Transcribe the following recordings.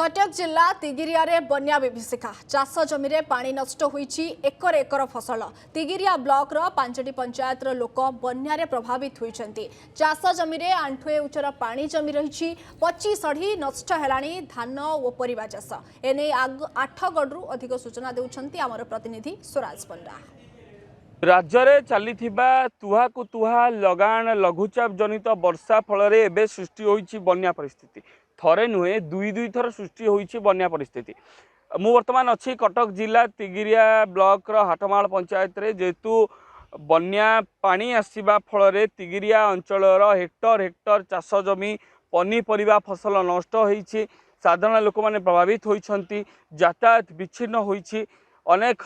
कटक जिला तिगिरिया रे बन्या विभीषिका चाष जमी रे पानी नष्ट होईची एकर एकर फसल। तिगिरिया ब्लॉक रो 5टी पंचायत रो लोक बन्या रे प्रभावित होईचंती। चाष जमी रे आंठुए उचर पानी जमी रहिची, पची सढ़ी नष्ट हेलाणी धान ओ परिबा चाष। एने आठगड़रू अधिक सूचना देउछंती हमर प्रतिनिधि स्वराज पंडा। राज्य में चली तुहा को तुहा लगाण लघुचाप जनित वर्षा फल एवं सृष्टि होईची बन्या परिस्थिति। थरे नुहे दुई दुई थर सृष्टि होईची बन्या परिस्थिति। मु वर्तमान अच्छी कटक जिला तिगिरिया ब्लॉक हाटमाल पंचायत रे जेतु बन्या पानी आसवा फल तिगिरिया अंचल हेक्टर हेक्टर चाष जमी पनीपरिया फसल नष्ट होईची। साधारण लोक मैंने प्रभावित होईछंती। यातायात विच्छिन्न होईची। अनेक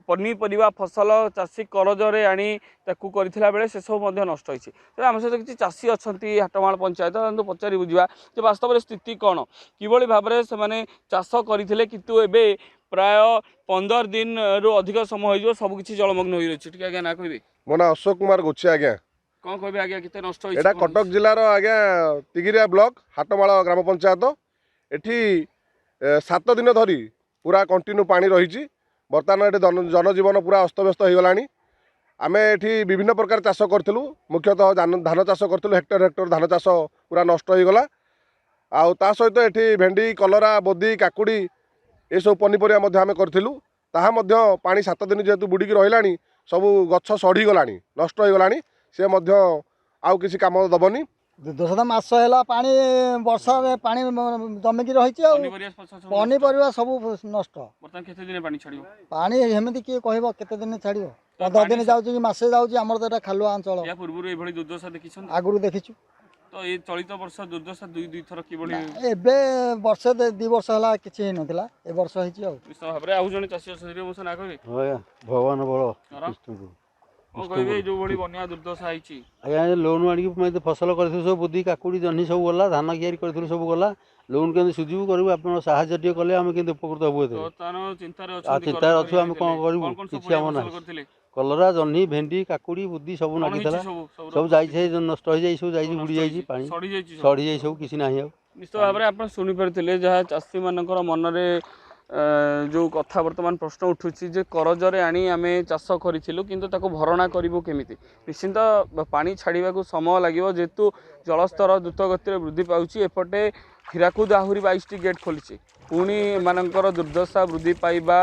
पनीपरिया फसल चाषी करजरे आनी ताकू करथिला बेले से सब नष्ट होईची। तो आम सहित किसी चाषी अच्छी हाटमाल पंचायत पचारि बुझा जे वास्तव स्थिति कौन किभली भाव में से चाष करते किंतु एबे प्राय 15 दिन रु अधिक समय हो सबकि जलमग्न हो रही। आज्ञा ना कह मो ना अशोक कुमार गोछे। आज्ञा कौन कह आज्ञा कितने नष्ट हो कटक जिलार आज्ञा तिगिरिया ब्लॉक हाटमाल ग्राम पंचायत एठी 7 दिन धरी पूरा कंटिन्यू पानी रही। बर्तमान ये जनजीवन पूरा अस्तव्यस्त हो गला। आम ये विभिन्न प्रकार चाष करूँ, मुख्यतः धान चाष करूँ। हेक्टर हेक्टर धान चाष पूरा नष्ट हो गला। आ सहित ये भेंडी कलरा बोदी काकुड़ी ये सब पनीपरिया आम करूँ। पानी 7 दिन जेहेतु बुड़िकी रहा सब गछ सड़ी गला नष्ट हो गला। सी आउ किसी काम दबनी। दुर्दशा मास है पानी वर्षा रे पानी जमिकी रही पनीपरिया सब नष्ट। पानी एमती किए कह केते दिन छाड़ 15 दिन जाऊँ मसे जाऊँ आमर तो खालुआ अंचल आगुरी देखीचु। तो ये चलित वर्ष दुर्दशा दुई दुई थर किभली एबे वर्ष 2 वर्ष है किसी नथिला ए वर्ष होईची। आउ जने चासी असरी ना कहबे भगवान बड़ कहबे जो बड़ी बन्या दुर्दशा आईची। आज्ञा लोन आनिक फसल कर सब बुद्धि काकुड़ी जह्नी सब गला धान कियारी कर सब गला लोन के सुझीव करूँ आप साहाଯ୍य टे कले आम के उपकृत हबू। चिंतार अच्छु आम कौन करूँ किसी आम ना कलरा जह्नी भेंडी काकुड़ी बुद्धि सब लगी सब जाइए नष्ट हो जाए सब जाइए बुड़ी जाइए पानी सड़ी जाए सब किसी ना। निश्चित भाव में आप शुणिपारे जहाँ चाषी मान मनरे जो कथा बर्तमान प्रश्न उठुची जे करजरे आनी आम चाष करूँ किंतु ताको भरणा करूँ केमिति। निश्चिंत पानी छाड़ा को समय लगे जेहेतु जलस्तर द्रुत गति वृद्धि पाउछि। एपटे हीराकुद आहुरी 22टी गेट खोली पुणी मानकर दुर्दशा वृद्धि पाइबा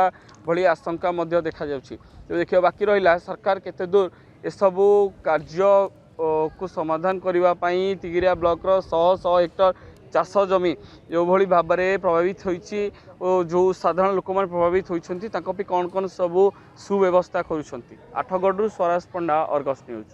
भली आशंका देखा जाउछि। तो देखिए बाकी रहा सरकार केते दूर एसबू कार्य को समाधान करने तिगिरिया ब्लॉक 100 हेक्टर चाष जमी जो भली भाव में प्रभावित होईची और जो साधारण लोक मैंने प्रभावित होती कौन कौन सबू सुव्यवस्था करुँच। आठगड़ू स्वराज पंडा, अर्गस न्यूज।